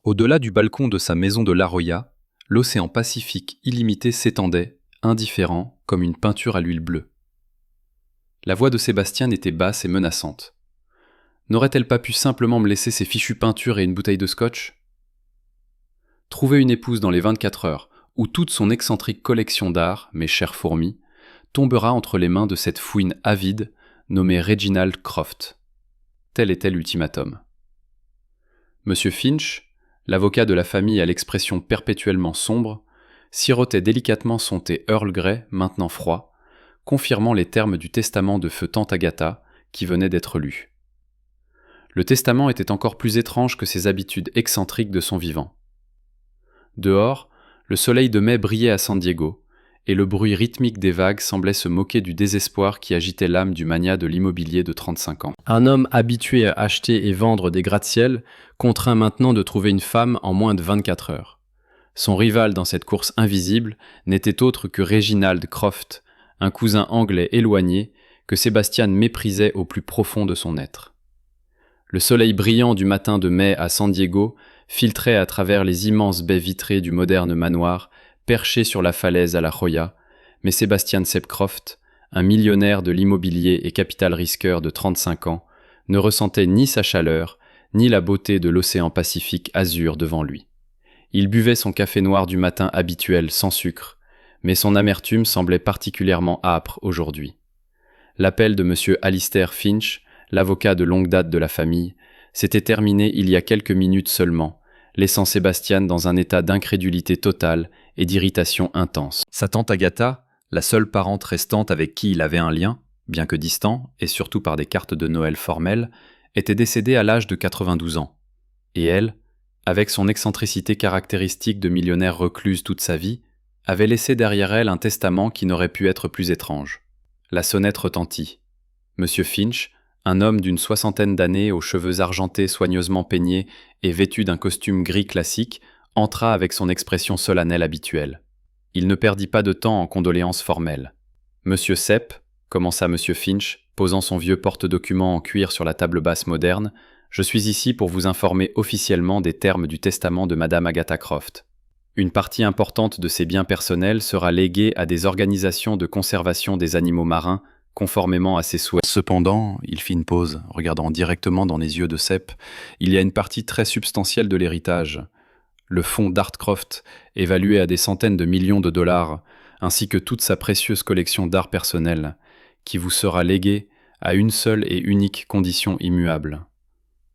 Au-delà du balcon de sa maison de La Jolla, l'océan Pacifique illimité s'étendait, indifférent, comme une peinture à l'huile bleue. La voix de Sébastien était basse et menaçante. N'aurait-elle pas pu simplement me laisser ses fichues peintures et une bouteille de scotch ? Trouver une épouse dans les 24 heures, où toute son excentrique collection d'art, mes chères fourmis, tombera entre les mains de cette fouine avide nommée Reginald Croft. Tel était l'ultimatum. Monsieur Finch, l'avocat de la famille à l'expression perpétuellement sombre, sirotait délicatement son thé Earl Grey, maintenant froid, confirmant les termes du testament de feu Tante Agatha, qui venait d'être lu. Le testament était encore plus étrange que ses habitudes excentriques de son vivant. Dehors, le soleil de mai brillait à San Diego, et le bruit rythmique des vagues semblait se moquer du désespoir qui agitait l'âme du magnat de l'immobilier de 35 ans. Un homme habitué à acheter et vendre des gratte-ciel, contraint maintenant de trouver une femme en moins de 24 heures. Son rival dans cette course invisible n'était autre que Reginald Croft, un cousin anglais éloigné que Sébastien méprisait au plus profond de son être. Le soleil brillant du matin de mai à San Diego filtrait à travers les immenses baies vitrées du moderne manoir perché sur la falaise à La Jolla, mais Sébastien Sepp Croft, un millionnaire de l'immobilier et capital risqueur de 35 ans, ne ressentait ni sa chaleur, ni la beauté de l'océan Pacifique azur devant lui. Il buvait son café noir du matin habituel sans sucre, mais son amertume semblait particulièrement âpre aujourd'hui. L'appel de M. Alistair Finch, l'avocat de longue date de la famille, s'était terminé il y a quelques minutes seulement, laissant Sébastien dans un état d'incrédulité totale et d'irritation intense. Sa tante Agatha, la seule parente restante avec qui il avait un lien, bien que distant, et surtout par des cartes de Noël formelles, était décédée à l'âge de 92 ans. Et elle, avec son excentricité caractéristique de millionnaire recluse toute sa vie, avait laissé derrière elle un testament qui n'aurait pu être plus étrange. La sonnette retentit. Monsieur Finch, un homme d'une 60aine d'années aux cheveux argentés soigneusement peignés et vêtu d'un costume gris classique, entra avec son expression solennelle habituelle. Il ne perdit pas de temps en condoléances formelles. « Monsieur Sepp, commença Monsieur Finch, posant son vieux porte-document en cuir sur la table basse moderne, je suis ici pour vous informer officiellement des termes du testament de Madame Agatha Croft. Une partie importante de ses biens personnels sera léguée à des organisations de conservation des animaux marins, conformément à ses souhaits. » Cependant, il fit une pause, regardant directement dans les yeux de Sepp, il y a une partie très substantielle de l'héritage. Le fonds d'Artcroft, évalué à des centaines de millions de dollars, ainsi que toute sa précieuse collection d'art personnel, qui vous sera léguée à une seule et unique condition immuable.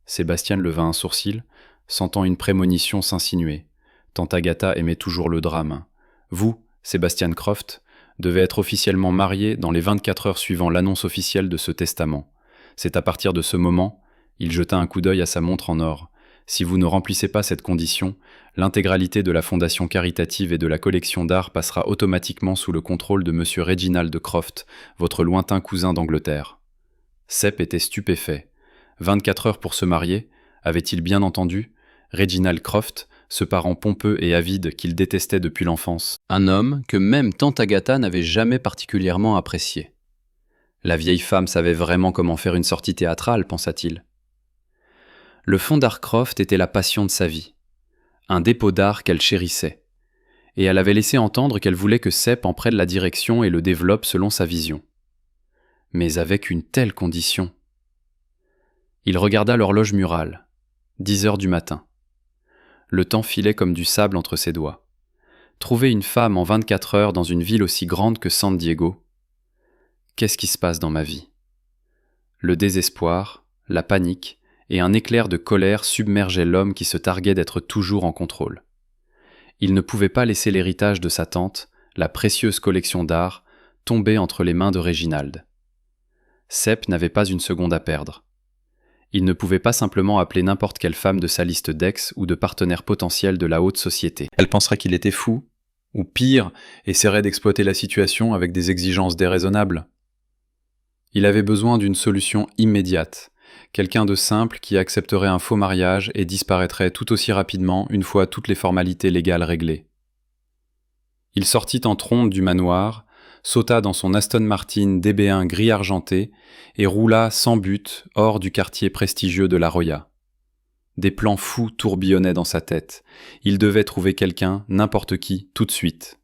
Sébastien leva un sourcil, sentant une prémonition s'insinuer. Tante Agatha aimait toujours le drame. Vous, Sébastien Croft, devait être officiellement marié dans les 24 heures suivant l'annonce officielle de ce testament. C'est à partir de ce moment, il jeta un coup d'œil à sa montre en or. Si vous ne remplissez pas cette condition, l'intégralité de la fondation caritative et de la collection d'art passera automatiquement sous le contrôle de M. Reginald Croft, votre lointain cousin d'Angleterre. Sepp était stupéfait. 24 heures pour se marier, avait-il bien entendu ? Reginald Croft, ce parent pompeux et avide qu'il détestait depuis l'enfance. Un homme que même tante Agatha n'avait jamais particulièrement apprécié. La vieille femme savait vraiment comment faire une sortie théâtrale, pensa-t-il. Le fonds d'Artcroft était la passion de sa vie, un dépôt d'art qu'elle chérissait, et elle avait laissé entendre qu'elle voulait que Sepp en prenne la direction et le développe selon sa vision. Mais avec une telle condition. Il regarda l'horloge murale, 10 heures du matin. Le temps filait comme du sable entre ses doigts. Trouver une femme en 24 heures dans une ville aussi grande que San Diego. Qu'est-ce qui se passe dans ma vie ? Le désespoir, la panique et un éclair de colère submergeaient l'homme qui se targuait d'être toujours en contrôle. Il ne pouvait pas laisser l'héritage de sa tante, la précieuse collection d'art, tomber entre les mains de Reginald. Sepp n'avait pas une seconde à perdre. Il ne pouvait pas simplement appeler n'importe quelle femme de sa liste d'ex ou de partenaires potentiels de la haute société. Elle penserait qu'il était fou, ou pire, essaierait d'exploiter la situation avec des exigences déraisonnables. Il avait besoin d'une solution immédiate, quelqu'un de simple qui accepterait un faux mariage et disparaîtrait tout aussi rapidement une fois toutes les formalités légales réglées. Il sortit en trombe du manoir, sauta dans son Aston Martin DB1 gris argenté et roula sans but hors du quartier prestigieux de La Jolla. Des plans fous tourbillonnaient dans sa tête. Il devait trouver quelqu'un, n'importe qui, tout de suite.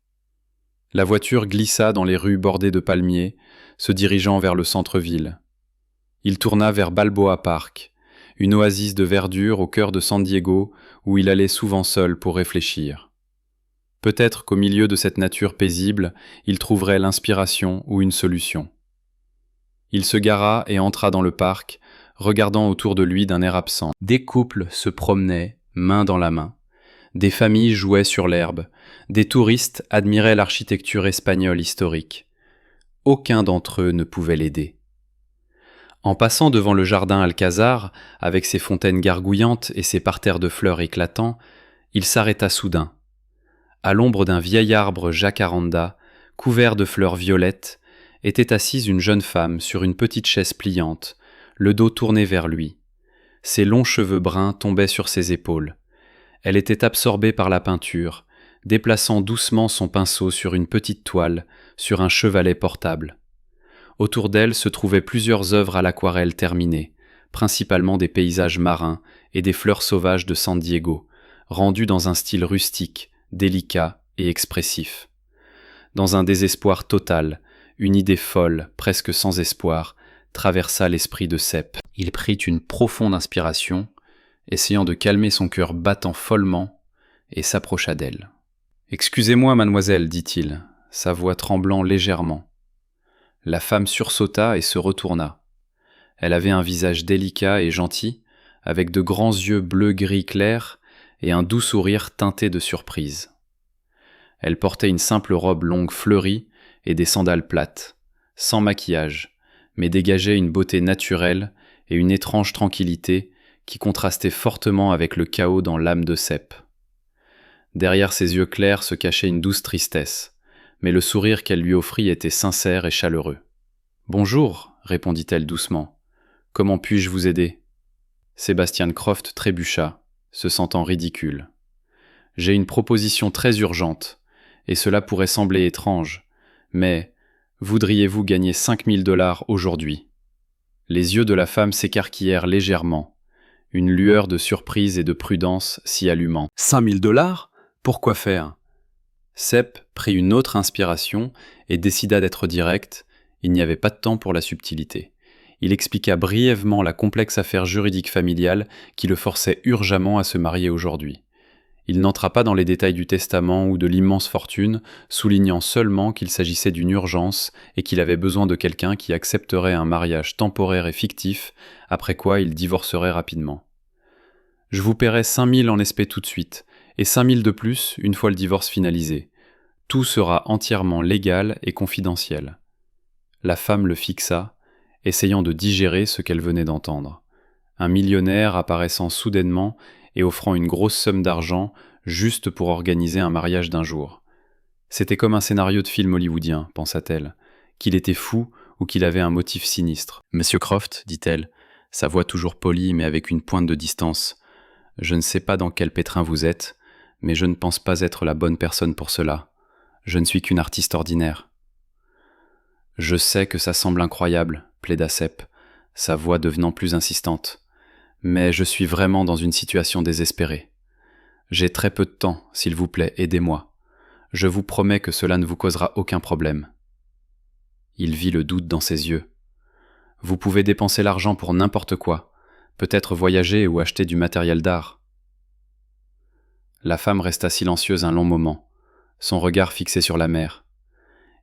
La voiture glissa dans les rues bordées de palmiers, se dirigeant vers le centre-ville. Il tourna vers Balboa Park, une oasis de verdure au cœur de San Diego où il allait souvent seul pour réfléchir. Peut-être qu'au milieu de cette nature paisible, il trouverait l'inspiration ou une solution. Il se gara et entra dans le parc, regardant autour de lui d'un air absent. Des couples se promenaient, main dans la main. Des familles jouaient sur l'herbe. Des touristes admiraient l'architecture espagnole historique. Aucun d'entre eux ne pouvait l'aider. En passant devant le jardin Alcazar, avec ses fontaines gargouillantes et ses parterres de fleurs éclatants, il s'arrêta soudain. À l'ombre d'un vieil arbre jacaranda, couvert de fleurs violettes, était assise une jeune femme sur une petite chaise pliante, le dos tourné vers lui. Ses longs cheveux bruns tombaient sur ses épaules. Elle était absorbée par la peinture, déplaçant doucement son pinceau sur une petite toile, sur un chevalet portable. Autour d'elle se trouvaient plusieurs œuvres à l'aquarelle terminées, principalement des paysages marins et des fleurs sauvages de San Diego, rendues dans un style rustique, délicat et expressif. Dans un désespoir total, une idée folle, presque sans espoir, traversa l'esprit de Sepp. Il prit une profonde inspiration, essayant de calmer son cœur battant follement, et s'approcha d'elle. « Excusez-moi, mademoiselle, dit-il, sa voix tremblant légèrement. » La femme sursauta et se retourna. Elle avait un visage délicat et gentil, avec de grands yeux bleu-gris clair et un doux sourire teinté de surprise. Elle portait une simple robe longue fleurie et des sandales plates, sans maquillage, mais dégageait une beauté naturelle et une étrange tranquillité qui contrastait fortement avec le chaos dans l'âme de Sepp. Derrière ses yeux clairs se cachait une douce tristesse, mais le sourire qu'elle lui offrit était sincère et chaleureux. « Bonjour, répondit-elle doucement. Comment puis-je vous aider ?» Sebastian Croft trébucha, se sentant ridicule. « J'ai une proposition très urgente, et cela pourrait sembler étrange, mais voudriez-vous gagner 5 000 $ aujourd'hui ?» Les yeux de la femme s'écarquillèrent légèrement, une lueur de surprise et de prudence s'y allumant. « 5 000 $? Pourquoi faire ?» Sepp prit une autre inspiration et décida d'être direct. Il n'y avait pas de temps pour la subtilité. Il expliqua brièvement la complexe affaire juridique familiale qui le forçait urgemment à se marier aujourd'hui. Il n'entra pas dans les détails du testament ou de l'immense fortune, soulignant seulement qu'il s'agissait d'une urgence et qu'il avait besoin de quelqu'un qui accepterait un mariage temporaire et fictif, après quoi il divorcerait rapidement. « Je vous paierai 5 000 en espèces tout de suite, et 5 000 de plus une fois le divorce finalisé. Tout sera entièrement légal et confidentiel. » La femme le fixa, essayant de digérer ce qu'elle venait d'entendre. Un millionnaire apparaissant soudainement et offrant une grosse somme d'argent juste pour organiser un mariage d'un jour. C'était comme un scénario de film hollywoodien, pensa-t-elle, qu'il était fou ou qu'il avait un motif sinistre. « Monsieur Croft, dit-elle, sa voix toujours polie mais avec une pointe de distance, je ne sais pas dans quel pétrin vous êtes, mais je ne pense pas être la bonne personne pour cela. Je ne suis qu'une artiste ordinaire. » « Je sais que ça semble incroyable, plaida Sepp, sa voix devenant plus insistante. Mais je suis vraiment dans une situation désespérée. J'ai très peu de temps, s'il vous plaît, aidez-moi. Je vous promets que cela ne vous causera aucun problème. Il vit le doute dans ses yeux. Vous pouvez dépenser l'argent pour n'importe quoi, peut-être voyager ou acheter du matériel d'art. La femme resta silencieuse un long moment, son regard fixé sur la mer.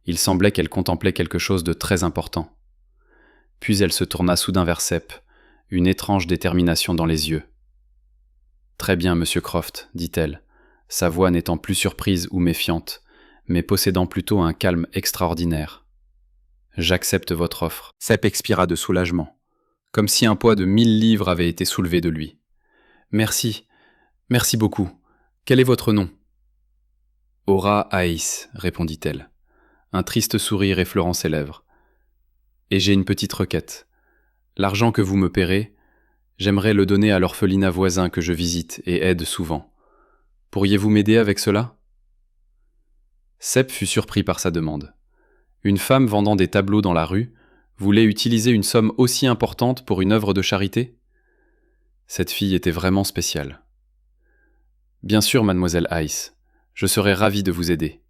Il semblait qu'elle contemplait quelque chose de très important. Puis elle se tourna soudain vers Sepp, une étrange détermination dans les yeux. « Très bien, monsieur Croft, dit-elle, sa voix n'étant plus surprise ou méfiante, mais possédant plutôt un calme extraordinaire. J'accepte votre offre. » Sepp expira de soulagement, comme si un poids de 1000 livres avait été soulevé de lui. « Merci, merci beaucoup. Quel est votre nom ?»« Aura Haïs, répondit-elle, un triste sourire effleurant ses lèvres. « Et j'ai une petite requête. L'argent que vous me paierez, j'aimerais le donner à l'orphelinat voisin que je visite et aide souvent. Pourriez-vous m'aider avec cela ?» Sepp fut surpris par sa demande. Une femme vendant des tableaux dans la rue voulait utiliser une somme aussi importante pour une œuvre de charité ? Cette fille était vraiment spéciale. Bien sûr, mademoiselle Ice, je serais ravi de vous aider.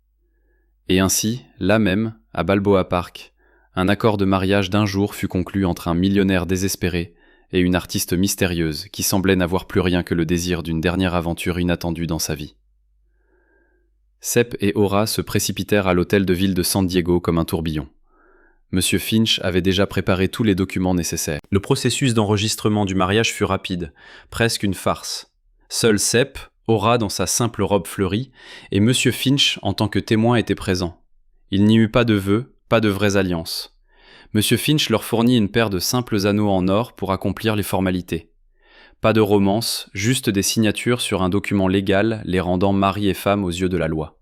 Et ainsi, là même, à Balboa Park, un accord de mariage d'1 jour fut conclu entre un millionnaire désespéré et une artiste mystérieuse qui semblait n'avoir plus rien que le désir d'une dernière aventure inattendue dans sa vie. Sepp et Aura se précipitèrent à l'hôtel de ville de San Diego comme un tourbillon. Monsieur Finch avait déjà préparé tous les documents nécessaires. Le processus d'enregistrement du mariage fut rapide, presque une farce. Seul Sepp, Aura dans sa simple robe fleurie, et Monsieur Finch en tant que témoin étaient présents. Il n'y eut pas de vœux, pas de vraies alliances. Monsieur Finch leur fournit une paire de simples anneaux en or pour accomplir les formalités. Pas de romance, juste des signatures sur un document légal les rendant mari et femme aux yeux de la loi.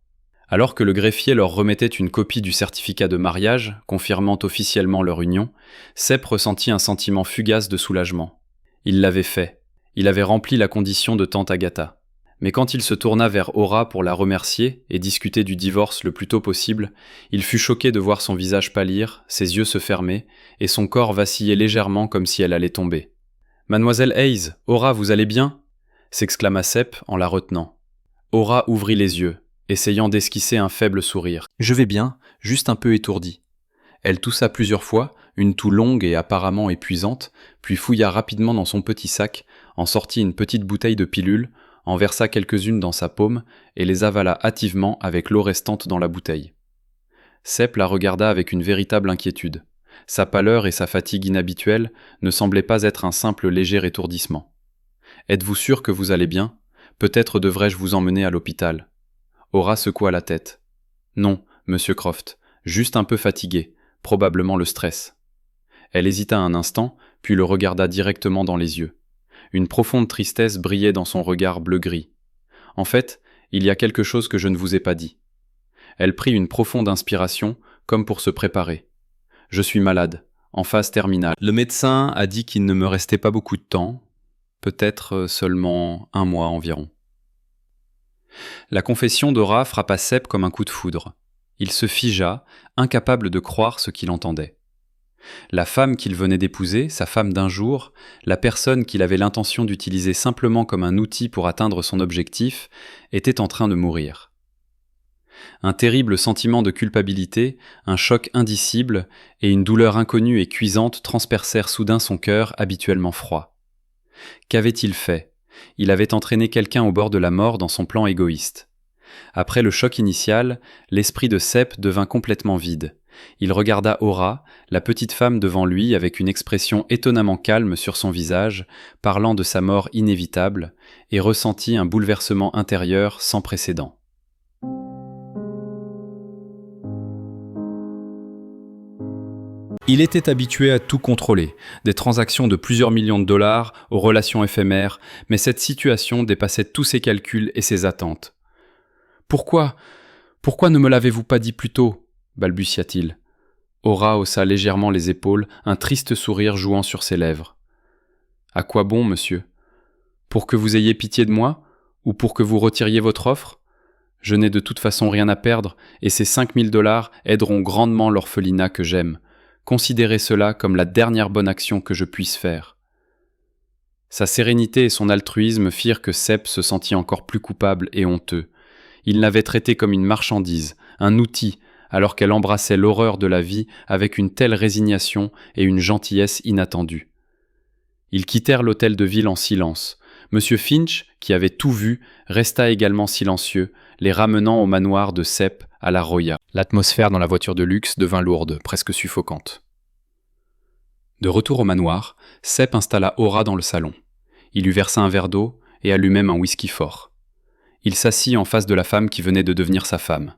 Alors que le greffier leur remettait une copie du certificat de mariage, confirmant officiellement leur union, Sepp ressentit un sentiment fugace de soulagement. Il l'avait fait. Il avait rempli la condition de tante Agatha. Mais quand il se tourna vers Aura pour la remercier et discuter du divorce le plus tôt possible, il fut choqué de voir son visage pâlir, ses yeux se fermer, et son corps vaciller légèrement comme si elle allait tomber. « Mademoiselle Hayes, Aura, vous allez bien ?» s'exclama Sepp en la retenant. Aura ouvrit les yeux, essayant d'esquisser un faible sourire. « Je vais bien, juste un peu étourdie. » Elle toussa plusieurs fois, une toux longue et apparemment épuisante, puis fouilla rapidement dans son petit sac, en sortit une petite bouteille de pilules, en versa quelques-unes dans sa paume et les avala hâtivement avec l'eau restante dans la bouteille. Sepp la regarda avec une véritable inquiétude. Sa pâleur et sa fatigue inhabituelle ne semblaient pas être un simple léger étourdissement. « Êtes-vous sûr que vous allez bien ? Peut-être devrais-je vous emmener à l'hôpital. » Aura secoua la tête. « Non, monsieur Croft, juste un peu fatigué, probablement le stress. » Elle hésita un instant, puis le regarda directement dans les yeux. Une profonde tristesse brillait dans son regard bleu-gris. « En fait, il y a quelque chose que je ne vous ai pas dit. » Elle prit une profonde inspiration, comme pour se préparer. « Je suis malade, en phase terminale. Le médecin a dit qu'il ne me restait pas beaucoup de temps, peut-être seulement 1 mois environ. » La confession d'Aura frappa Sepp comme un coup de foudre. Il se figea, incapable de croire ce qu'il entendait. La femme qu'il venait d'épouser, sa femme d'1 jour, la personne qu'il avait l'intention d'utiliser simplement comme un outil pour atteindre son objectif, était en train de mourir. Un terrible sentiment de culpabilité, un choc indicible et une douleur inconnue et cuisante transpercèrent soudain son cœur habituellement froid. Qu'avait-il fait ? Il avait entraîné quelqu'un au bord de la mort dans son plan égoïste. Après le choc initial, l'esprit de Sepp devint complètement vide. Il regarda Aura, la petite femme devant lui avec une expression étonnamment calme sur son visage, parlant de sa mort inévitable, et ressentit un bouleversement intérieur sans précédent. Il était habitué à tout contrôler, des transactions de plusieurs millions de dollars aux relations éphémères, mais cette situation dépassait tous ses calculs et ses attentes. « Pourquoi ne me l'avez-vous pas dit plus tôt ?» balbutia-t-il. Aura haussa légèrement les épaules, un triste sourire jouant sur ses lèvres. « À quoi bon, monsieur ? Pour que vous ayez pitié de moi ? Ou pour que vous retiriez votre offre ? Je n'ai de toute façon rien à perdre, et ces 5 000 $ aideront grandement l'orphelinat que j'aime. Considérez cela comme la dernière bonne action que je puisse faire. » Sa sérénité et son altruisme firent que Sepp se sentit encore plus coupable et honteux. Il l'avait traitée comme une marchandise, un outil, alors qu'elle embrassait l'horreur de la vie avec une telle résignation et une gentillesse inattendues. Ils quittèrent l'hôtel de ville en silence. Monsieur Finch, qui avait tout vu, resta également silencieux, les ramenant au manoir de Sepp à la Roya. L'atmosphère dans la voiture de luxe devint lourde, presque suffocante. De retour au manoir, Sepp installa Aura dans le salon. Il lui versa un verre d'eau et allut même un whisky fort. Il s'assit en face de la femme qui venait de devenir sa femme,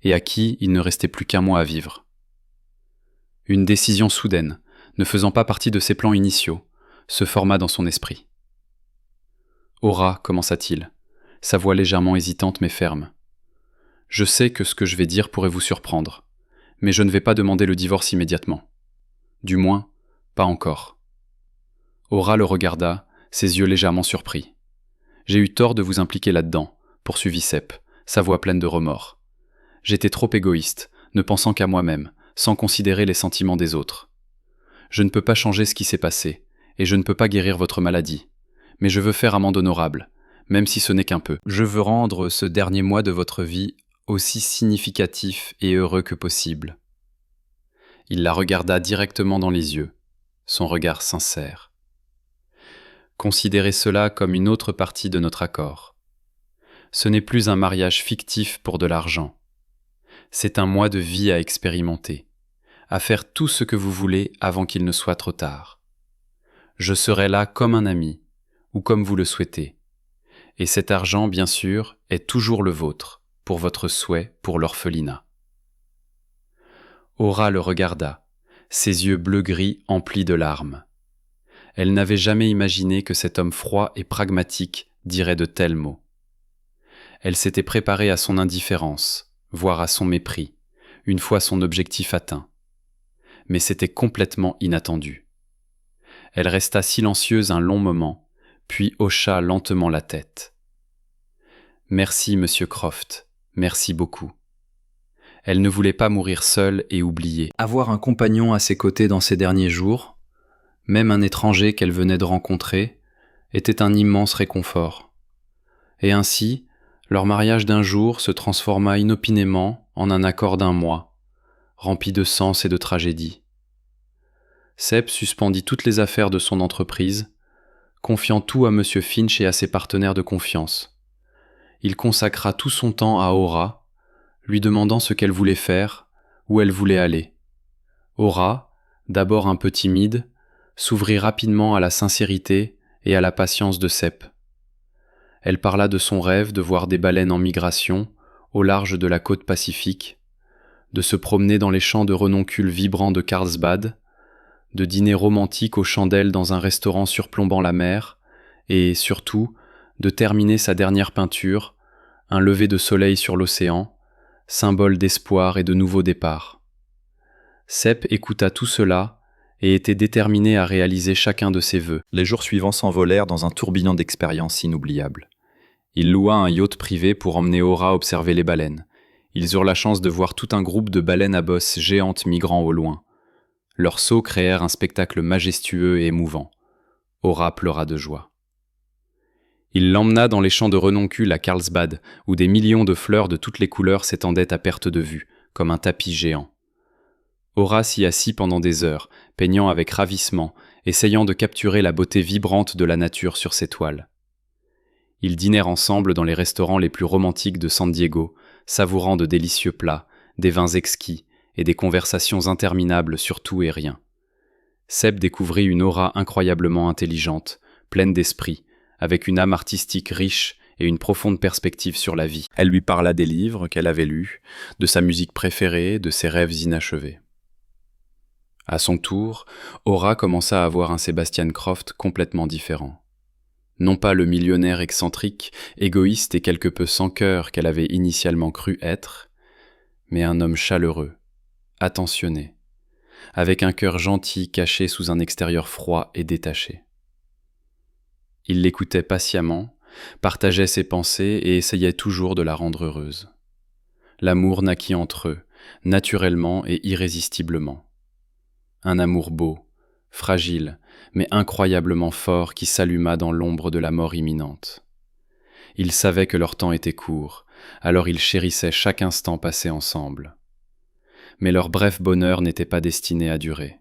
et à qui il ne restait plus qu'1 mois à vivre. Une décision soudaine, ne faisant pas partie de ses plans initiaux, se forma dans son esprit. « Aura, commença-t-il, sa voix légèrement hésitante mais ferme. Je sais que ce que je vais dire pourrait vous surprendre, mais je ne vais pas demander le divorce immédiatement. Du moins, pas encore. » Aura le regarda, ses yeux légèrement surpris. « J'ai eu tort de vous impliquer là-dedans, » poursuivit Sepp, sa voix pleine de remords. « J'étais trop égoïste, ne pensant qu'à moi-même, sans considérer les sentiments des autres. Je ne peux pas changer ce qui s'est passé, et je ne peux pas guérir votre maladie. mais je veux faire amende honorable, même si ce n'est qu'un peu. Je veux rendre ce dernier mois de votre vie aussi significatif et heureux que possible. » Il la regarda directement dans les yeux, son regard sincère. « Considérez cela comme une autre partie de notre accord. Ce n'est plus un mariage fictif pour de l'argent. C'est un mois de vie à expérimenter, à faire tout ce que vous voulez avant qu'il ne soit trop tard. Je serai là comme un ami, ou comme vous le souhaitez. Et cet argent, bien sûr, est toujours le vôtre, pour votre souhait pour l'orphelinat. » Aura le regarda, ses yeux bleu-gris emplis de larmes. Elle n'avait jamais imaginé que cet homme froid et pragmatique dirait de tels mots. Elle s'était préparée à son indifférence, voire à son mépris, une fois son objectif atteint. Mais c'était complètement inattendu. Elle resta silencieuse un long moment, puis hocha lentement la tête. « Merci, monsieur Croft, merci beaucoup. » Elle ne voulait pas mourir seule et oubliée. Avoir un compagnon à ses côtés dans ces derniers jours, même un étranger qu'elle venait de rencontrer, était un immense réconfort. Et ainsi, leur mariage d'un jour se transforma inopinément en un accord d'un mois, rempli de sens et de tragédie. Sep suspendit toutes les affaires de son entreprise, confiant tout à M. Finch et à ses partenaires de confiance. Il consacra tout son temps à Aura, lui demandant ce qu'elle voulait faire, où elle voulait aller. Aura, d'abord un peu timide, s'ouvrit rapidement à la sincérité et à la patience de Sep. Elle parla de son rêve de voir des baleines en migration au large de la côte pacifique, de se promener dans les champs de renoncule vibrants de Carlsbad, de dîner romantique aux chandelles dans un restaurant surplombant la mer, et, surtout, de terminer sa dernière peinture, un lever de soleil sur l'océan, symbole d'espoir et de nouveau départ. Sep écouta tout cela et était déterminé à réaliser chacun de ses vœux. Les jours suivants s'envolèrent dans un tourbillon d'expériences inoubliables. Il loua un yacht privé pour emmener Aura observer les baleines. Ils eurent la chance de voir tout un groupe de baleines à bosses géantes migrant au loin. Leurs sauts créèrent un spectacle majestueux et émouvant. Aura pleura de joie. Il l'emmena dans les champs de renoncule à Carlsbad, où des millions de fleurs de toutes les couleurs s'étendaient à perte de vue, comme un tapis géant. Aura s'y assit pendant des heures, peignant avec ravissement, essayant de capturer la beauté vibrante de la nature sur ses toiles. Ils dînèrent ensemble dans les restaurants les plus romantiques de San Diego, savourant de délicieux plats, des vins exquis et des conversations interminables sur tout et rien. Sep découvrit une Aura incroyablement intelligente, pleine d'esprit, avec une âme artistique riche et une profonde perspective sur la vie. Elle lui parla des livres qu'elle avait lus, de sa musique préférée, de ses rêves inachevés. À son tour, Aura commença à voir un Sebastian Croft complètement différent. Non pas le millionnaire excentrique, égoïste et quelque peu sans cœur qu'elle avait initialement cru être, mais un homme chaleureux, attentionné, avec un cœur gentil caché sous un extérieur froid et détaché. Il l'écoutait patiemment, partageait ses pensées et essayait toujours de la rendre heureuse. L'amour naquit entre eux, naturellement et irrésistiblement. Un amour beau, fragile, mais incroyablement fort qui s'alluma dans l'ombre de la mort imminente. Ils savaient que leur temps était court, alors ils chérissaient chaque instant passé ensemble. Mais leur bref bonheur n'était pas destiné à durer.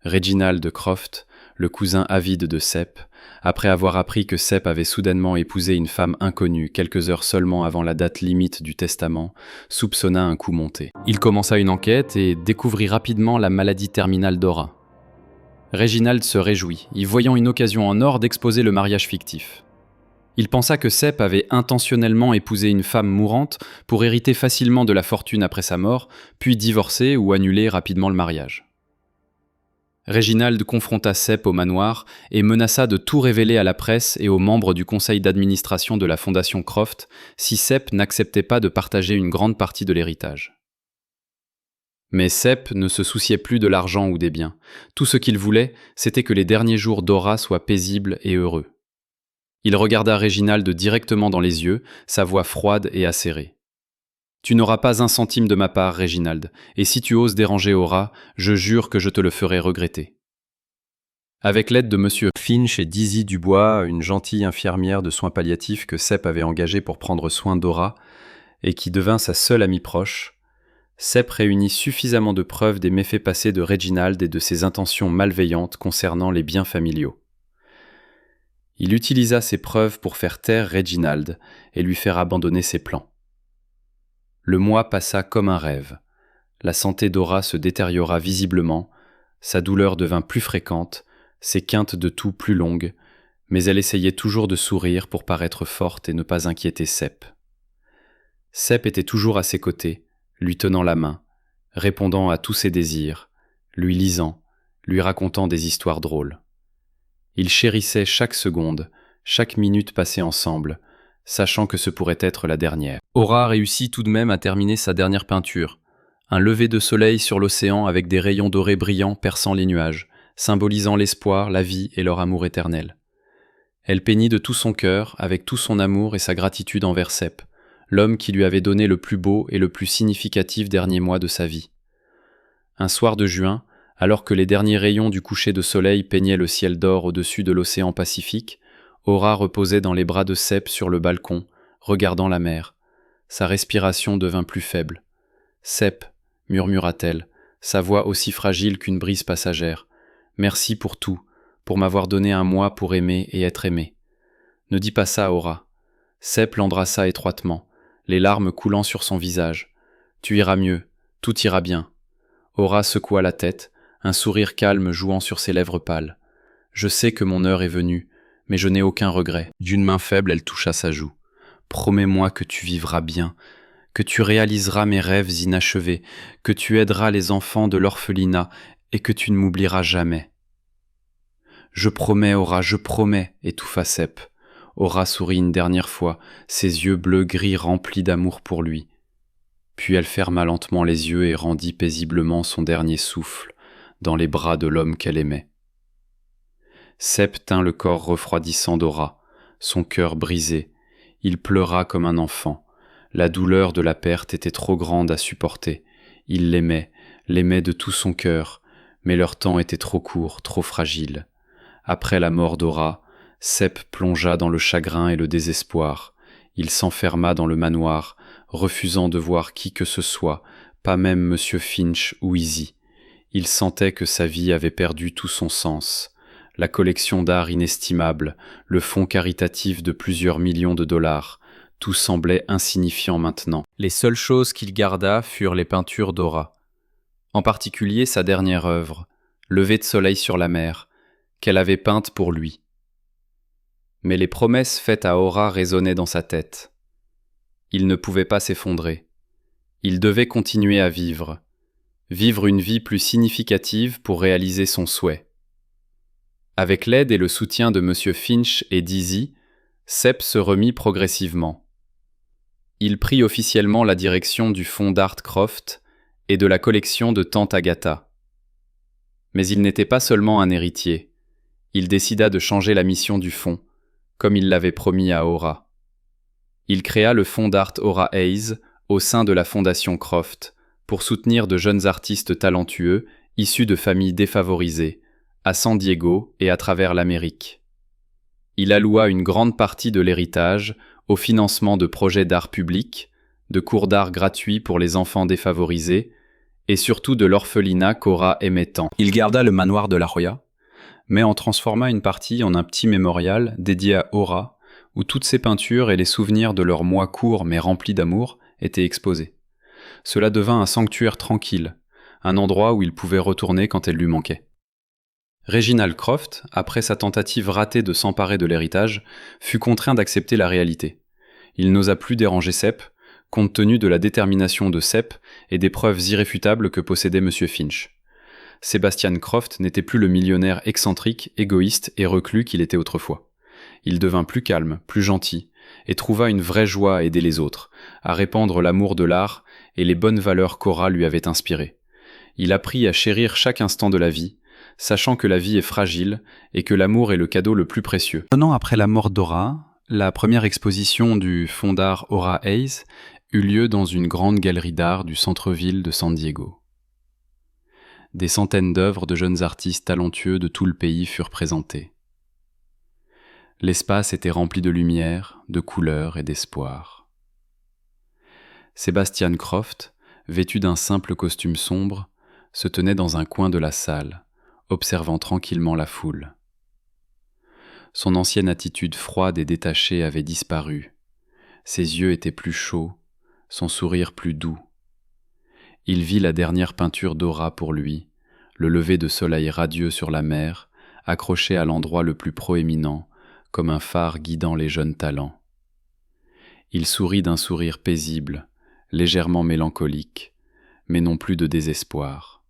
Reginald Croft, le cousin avide de Sep, après avoir appris que Sep avait soudainement épousé une femme inconnue quelques heures seulement avant la date limite du testament, soupçonna un coup monté. Il commença une enquête et découvrit rapidement la maladie terminale d'Aura. Reginald se réjouit, y voyant une occasion en or d'exposer le mariage fictif. Il pensa que Sep avait intentionnellement épousé une femme mourante pour hériter facilement de la fortune après sa mort, puis divorcer ou annuler rapidement le mariage. Reginald confronta Sep au manoir et menaça de tout révéler à la presse et aux membres du conseil d'administration de la fondation Croft si Sep n'acceptait pas de partager une grande partie de l'héritage. Mais Sep ne se souciait plus de l'argent ou des biens. Tout ce qu'il voulait, c'était que les derniers jours d'Aura soient paisibles et heureux. Il regarda Reginald directement dans les yeux, sa voix froide et acérée. « Tu n'auras pas un centime de ma part, Reginald, et si tu oses déranger Aura, je jure que je te le ferai regretter. » Avec l'aide de Monsieur Finch et Dizzy Dubois, une gentille infirmière de soins palliatifs que Sepp avait engagée pour prendre soin d'Aura et qui devint sa seule amie proche, Sepp réunit suffisamment de preuves des méfaits passés de Reginald et de ses intentions malveillantes concernant les biens familiaux. Il utilisa ces preuves pour faire taire Reginald et lui faire abandonner ses plans. Le mois passa comme un rêve. La santé d'Aura se détériora visiblement, sa douleur devint plus fréquente, ses quintes de toux plus longues, mais elle essayait toujours de sourire pour paraître forte et ne pas inquiéter Sepp. Sepp était toujours à ses côtés, lui tenant la main, répondant à tous ses désirs, lui lisant, lui racontant des histoires drôles. Ils chérissaient chaque seconde, chaque minute passée ensemble, sachant que ce pourrait être la dernière. Aura réussit tout de même à terminer sa dernière peinture, un lever de soleil sur l'océan avec des rayons dorés brillants perçant les nuages, symbolisant l'espoir, la vie et leur amour éternel. Elle peignit de tout son cœur, avec tout son amour et sa gratitude envers Sepp, l'homme qui lui avait donné le plus beau et le plus significatif dernier mois de sa vie. Un soir de juin, alors que les derniers rayons du coucher de soleil peignaient le ciel d'or au-dessus de l'océan Pacifique, Aura reposait dans les bras de Sepp sur le balcon, regardant la mer. Sa respiration devint plus faible. « Sepp », murmura-t-elle, sa voix aussi fragile qu'une brise passagère, « merci pour tout, pour m'avoir donné un mois pour aimer et être aimé. » « Ne dis pas ça, Aura. » Sepp l'embrassa étroitement, les larmes coulant sur son visage. « Tu iras mieux, tout ira bien. » Aura secoua la tête, un sourire calme jouant sur ses lèvres pâles. « Je sais que mon heure est venue, mais je n'ai aucun regret. » D'une main faible, elle toucha sa joue. « Promets-moi que tu vivras bien, que tu réaliseras mes rêves inachevés, que tu aideras les enfants de l'orphelinat et que tu ne m'oublieras jamais. »« Je promets, Aura, je promets, » étouffa Sepp. Aura sourit une dernière fois, ses yeux bleu-gris remplis d'amour pour lui. Puis elle ferma lentement les yeux et rendit paisiblement son dernier souffle dans les bras de l'homme qu'elle aimait. Sepp tint le corps refroidissant d'Aura, son cœur brisé. Il pleura comme un enfant. La douleur de la perte était trop grande à supporter. Il l'aimait de tout son cœur, mais leur temps était trop court, trop fragile. Après la mort d'Aura, Sepp plongea dans le chagrin et le désespoir. Il s'enferma dans le manoir, refusant de voir qui que ce soit, pas même Monsieur Finch ou Izzy. Il sentait que sa vie avait perdu tout son sens. La collection d'art inestimable, le fonds caritatif de plusieurs millions de dollars, tout semblait insignifiant maintenant. Les seules choses qu'il garda furent les peintures d'Aura. En particulier sa dernière œuvre, Lever de soleil sur la mer, qu'elle avait peinte pour lui. Mais les promesses faites à Aura résonnaient dans sa tête. Il ne pouvait pas s'effondrer. Il devait continuer à vivre une vie plus significative pour réaliser son souhait. Avec l'aide et le soutien de Monsieur Finch et Dizzy, Sepp se remit progressivement. Il prit officiellement la direction du fonds d'Art Croft et de la collection de Tante Agatha. Mais il n'était pas seulement un héritier. Il décida de changer la mission du fonds, comme il l'avait promis à Aura. Il créa le fonds d'art Aura Hayes au sein de la Fondation Croft pour soutenir de jeunes artistes talentueux issus de familles défavorisées, à San Diego et à travers l'Amérique. Il alloua une grande partie de l'héritage au financement de projets d'art public, de cours d'art gratuits pour les enfants défavorisés et surtout de l'orphelinat qu'Aura aimait tant. Il garda le manoir de La Jolla, mais en transforma une partie en un petit mémorial dédié à Aura, où toutes ses peintures et les souvenirs de leurs mois courts mais remplis d'amour étaient exposés. Cela devint un sanctuaire tranquille, un endroit où il pouvait retourner quand elle lui manquait. Reginald Croft, après sa tentative ratée de s'emparer de l'héritage, fut contraint d'accepter la réalité. Il n'osa plus déranger Sepp, compte tenu de la détermination de Sepp et des preuves irréfutables que possédait M. Finch. Sebastian Croft n'était plus le millionnaire excentrique, égoïste et reclus qu'il était autrefois. Il devint plus calme, plus gentil, et trouva une vraie joie à aider les autres, à répandre l'amour de l'art et les bonnes valeurs qu'Aura lui avait inspirées. Il apprit à chérir chaque instant de la vie, sachant que la vie est fragile et que l'amour est le cadeau le plus précieux. Un an après la mort d'Aura, la première exposition du fonds d'art Aura Hayes eut lieu dans une grande galerie d'art du centre-ville de San Diego. Des centaines d'œuvres de jeunes artistes talentueux de tout le pays furent présentées. L'espace était rempli de lumière, de couleurs et d'espoir. Sebastian Croft, vêtu d'un simple costume sombre, se tenait dans un coin de la salle, observant tranquillement la foule. Son ancienne attitude froide et détachée avait disparu. Ses yeux étaient plus chauds, son sourire plus doux. Il vit la dernière peinture d'Aura pour lui, le lever de soleil radieux sur la mer, accroché à l'endroit le plus proéminent, comme un phare guidant les jeunes talents. Il sourit d'un sourire paisible, légèrement mélancolique, mais non plus de désespoir.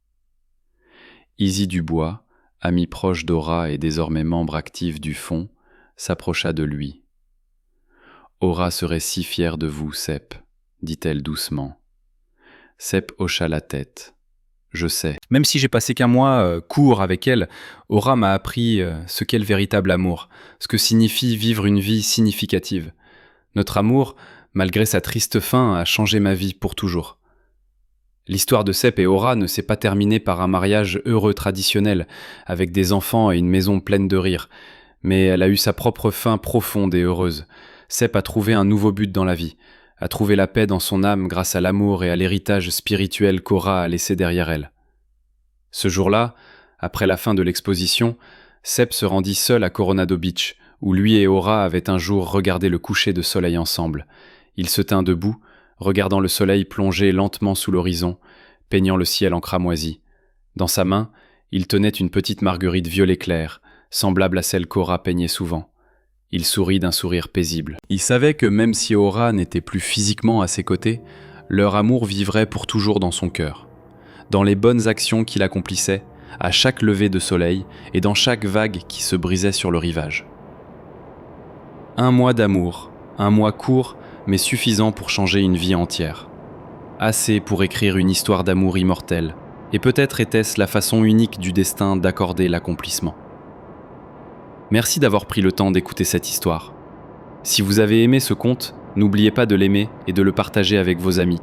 Izzy Dubois, ami proche d'Aura et désormais membre actif du Fonds, s'approcha de lui. « Aura serait si fière de vous, Sepp, » dit-elle doucement. Sepp hocha la tête. « Je sais. » Même si j'ai passé qu'un mois court avec elle, Aura m'a appris ce qu'est le véritable amour, ce que signifie vivre une vie significative. Notre amour, malgré sa triste fin, a changé ma vie pour toujours. L'histoire de Sepp et Aura ne s'est pas terminée par un mariage heureux traditionnel, avec des enfants et une maison pleine de rire, mais elle a eu sa propre fin profonde et heureuse. Sepp a trouvé un nouveau but dans la vie, a trouvé la paix dans son âme grâce à l'amour et à l'héritage spirituel qu'Aura a laissé derrière elle. Ce jour-là, après la fin de l'exposition, Sepp se rendit seul à Coronado Beach, où lui et Aura avaient un jour regardé le coucher de soleil ensemble. Il se tint debout, regardant le soleil plonger lentement sous l'horizon, peignant le ciel en cramoisi. Dans sa main, il tenait une petite marguerite violet clair, semblable à celle qu'Aura peignait souvent. Il sourit d'un sourire paisible. Il savait que même si Aura n'était plus physiquement à ses côtés, leur amour vivrait pour toujours dans son cœur. Dans les bonnes actions qu'il accomplissait, à chaque lever de soleil et dans chaque vague qui se brisait sur le rivage. Un mois d'amour, un mois court, mais suffisant pour changer une vie entière. Assez pour écrire une histoire d'amour immortelle, et peut-être était-ce la façon unique du destin d'accorder l'accomplissement. Merci d'avoir pris le temps d'écouter cette histoire. Si vous avez aimé ce conte, n'oubliez pas de l'aimer et de le partager avec vos amis.